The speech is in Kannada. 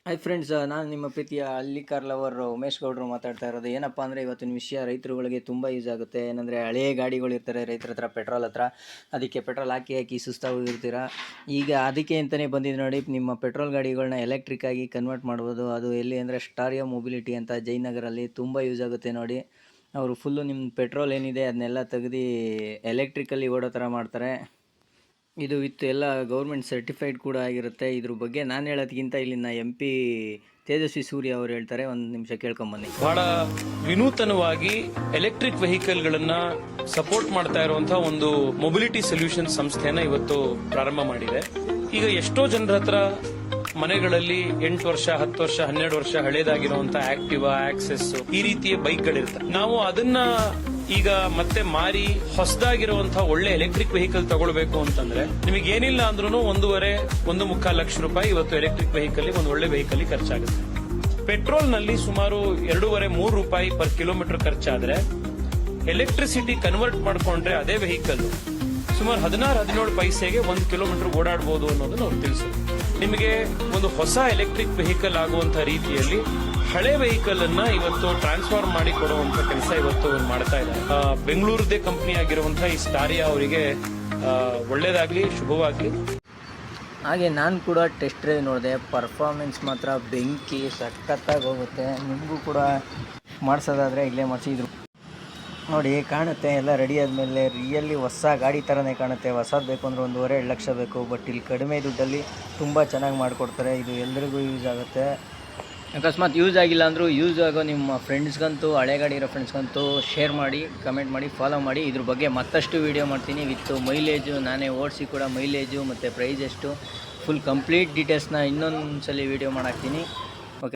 ಹಾಯ್ ಫ್ರೆಂಡ್ಸ್, ನಾನು ನಿಮ್ಮ ಪ್ರೀತಿಯ ಹಳ್ಳಿ ಕಾರ್ ಲವರ್ ಉಮೇಶ್ ಗೌಡ್ರು ಮಾತಾಡ್ತಾ ಇರೋದು. ಏನಪ್ಪ ಅಂದರೆ ಇವತ್ತಿನ ವಿಷಯ ರೈತರುಗಳಿಗೆ ತುಂಬ ಯೂಸ್ ಆಗುತ್ತೆ. ಏನಂದರೆ ಹಳೆಯ ಗಾಡಿಗಳು ಇರ್ತಾರೆ ರೈತರ ಹತ್ರ, ಪೆಟ್ರೋಲ್ ಹತ್ರ. ಅದಕ್ಕೆ ಪೆಟ್ರೋಲ್ ಹಾಕಿ ಹಾಕಿ ಸುಸ್ತಾಗಿರ್ತೀರ. ಈಗ ಅದಕ್ಕೆ ಅಂತಲೇ ಬಂದಿದ್ದು ನೋಡಿ, ನಿಮ್ಮ ಪೆಟ್ರೋಲ್ ಗಾಡಿಗಳನ್ನ ಎಲೆಕ್ಟ್ರಿಕ್ ಆಗಿ ಕನ್ವರ್ಟ್ ಮಾಡ್ಬೋದು. ಅದು ಎಲ್ಲಿ ಅಂದರೆ ಸ್ಟಾರಿಯೋ ಮೊಬಿಲಿಟಿ ಅಂತ ಜಯನಗರಲ್ಲಿ ತುಂಬ ಯೂಸ್ ಆಗುತ್ತೆ ನೋಡಿ. ಅವರು ಫುಲ್ಲು ನಿಮ್ಮ ಪೆಟ್ರೋಲ್ ಏನಿದೆ ಅದನ್ನೆಲ್ಲ ತೆಗೆದು ಎಲೆಕ್ಟ್ರಿಕಲ್ಲಿ ಓಡೋ ಥರ ಮಾಡ್ತಾರೆ. ಇದು ವಿತ್ ಎಲ್ಲ ಗೌರ್ಮೆಂಟ್ ಸರ್ಟಿಫೈಡ್ ಕೂಡ ಆಗಿರುತ್ತೆ. ಇದ್ರ ಬಗ್ಗೆ ನಾನು ಹೇಳೋದಕ್ಕಿಂತ ಇಲ್ಲಿನ MP ತೇಜಸ್ವಿ ಸೂರ್ಯ ಅವರು ಹೇಳ್ತಾರೆ. ಒಂದು ನಿಮಿಷ ಕೇಳ್ಕೊಂಬನ್ನಿ. ಬಹಳ ವಿನೂತನವಾಗಿ ಎಲೆಕ್ಟ್ರಿಕ್ ವೆಹಿಕಲ್ಗಳನ್ನ ಸಪೋರ್ಟ್ ಮಾಡ್ತಾ ಇರುವಂತಹ ಒಂದು ಮೊಬಿಲಿಟಿ ಸೊಲ್ಯೂಷನ್ ಸಂಸ್ಥೆಯನ್ನ ಇವತ್ತು ಪ್ರಾರಂಭ ಮಾಡಿದೆ. ಈಗ ಎಷ್ಟೋ ಜನರ ಹತ್ರ ಮನೆಗಳಲ್ಲಿ 8 ವರ್ಷ 10 ವರ್ಷ 12 ವರ್ಷ ಹಳೇದಾಗಿರುವಂತಹ ಆಕ್ಟಿವಾ, ಆಕ್ಸೆಸ್ ಈ ರೀತಿಯ ಬೈಕ್ಗಳಿರ್ತವೆ. ನಾವು ಅದನ್ನ ಈಗ ಮತ್ತೆ ಮಾರಿ ಹೊಸದಾಗಿರುವಂತಹ ಒಳ್ಳೆ ಎಲೆಕ್ಟ್ರಿಕ್ ವೆಹಿಕಲ್ ತಗೊಳ್ಬೇಕು ಅಂತಂದ್ರೆ ನಿಮಗೆ ಏನಿಲ್ಲ ಅಂದ್ರೂ 1.5 ಲಕ್ಷ ರೂಪಾಯಿ ಇವತ್ತು ಎಲೆಕ್ಟ್ರಿಕ್ ವೆಹಿಕಲ್ ಒಂದು ಒಳ್ಳೆ ವೆಹಿಕಲ್ ಖರ್ಚಾಗುತ್ತೆ. ಪೆಟ್ರೋಲ್ ನಲ್ಲಿ ಸುಮಾರು 2.5-3 ರೂಪಾಯಿ ಪರ್ ಕಿಲೋಮೀಟರ್ ಖರ್ಚಾದ್ರೆ ಎಲೆಕ್ಟ್ರಿಸಿಟಿ ಕನ್ವರ್ಟ್ ಮಾಡ್ಕೊಂಡ್ರೆ ಅದೇ ವೆಹಿಕಲ್ ಸುಮಾರು 16-17 ಪೈಸೆಗೆ 1 ಕಿಲೋಮೀಟರ್ ಓಡಾಡಬಹುದು ಅನ್ನೋದನ್ನ ಅವ್ರು ತಿಳಿಸೋದು. ನಿಮಗೆ ಒಂದು ಹೊಸ ಎಲೆಕ್ಟ್ರಿಕ್ ವೆಹಿಕಲ್ ಆಗುವಂತಹ ರೀತಿಯಲ್ಲಿ ಹಳೆ ವೆಹಿಕಲ್ ಅನ್ನ ಇವತ್ತು ಟ್ರಾನ್ಸ್ಫಾರ್ಮ್ ಮಾಡಿ ಕೊಡುವಂತ ಕೆಲಸ ಇವತ್ತು ಮಾಡ್ತಾ ಇದ್ದಾರೆ. ಬೆಂಗಳೂರದೇ ಕಂಪನಿ ಆಗಿರುವಂತಹ ಈ ಸ್ಟಾರಿಯಾ ಅವರಿಗೆ ಒಳ್ಳೇದಾಗ್ಲಿ, ಶುಭವಾಗ್ಲಿ. ಹಾಗೆ ನಾನು ಕೂಡ ಟೆಸ್ಟ್ ಡ್ರೈವ್ ನೋಡಿದೆ. ಪರ್ಫಾರ್ಮೆನ್ಸ್ ಮಾತ್ರ ಬೆಂಕಿ, ಸಖತ್ತಾಗಿ ಹೋಗುತ್ತೆ. ನಿಮಗೂ ಕೂಡ ಮಾಡಿಸೋದಾದರೆ ಇಲ್ಲೇ ಮಾಡಿಸಿದ್ರು ನೋಡಿ. ಕಾಣುತ್ತೆ ಎಲ್ಲ ರೆಡಿ ಆದಮೇಲೆ ರಿಯಲ್ಲಿ ಹೊಸ ಗಾಡಿ ಥರನೇ ಕಾಣುತ್ತೆ. ಹೊಸದು ಬೇಕು ಅಂದರೆ 1.5-2 ಲಕ್ಷ ಬೇಕು. ಬಟ್ ಇಲ್ಲಿ ಕಡಿಮೆ ದುಡ್ಡಲ್ಲಿ ತುಂಬ ಚೆನ್ನಾಗಿ ಮಾಡಿಕೊಡ್ತಾರೆ. ಇದು ಎಲ್ರಿಗೂ ಯೂಸ್ ಆಗುತ್ತೆ. ಅಕಸ್ಮಾತ್ ಯೂಸ್ ಆಗಿಲ್ಲ ಅಂದರೂ ಯೂಸ್ ಆಗೋ ನಿಮ್ಮ ಫ್ರೆಂಡ್ಸ್ಗಂತೂ, ಹಳೆ ಗಾಡಿ ಇರೋ ಫ್ರೆಂಡ್ಸ್ಗಂತೂ ಶೇರ್ ಮಾಡಿ, ಕಮೆಂಟ್ ಮಾಡಿ, ಫಾಲೋ ಮಾಡಿ. ಇದ್ರ ಬಗ್ಗೆ ಮತ್ತಷ್ಟು ವೀಡಿಯೋ ಮಾಡ್ತೀನಿ ವಿತ್ ಮೈಲೇಜು, ನಾನೇ ಓಡಿಸಿ ಕೂಡ ಮೈಲೇಜು ಮತ್ತು ಪ್ರೈಸ್ ಎಷ್ಟು ಫುಲ್ ಕಂಪ್ಲೀಟ್ ಡೀಟೇಲ್ಸ್ನ ಇನ್ನೊಂದು ಸಲ ವೀಡಿಯೋ ಮಾಡಾಕ್ತೀನಿ.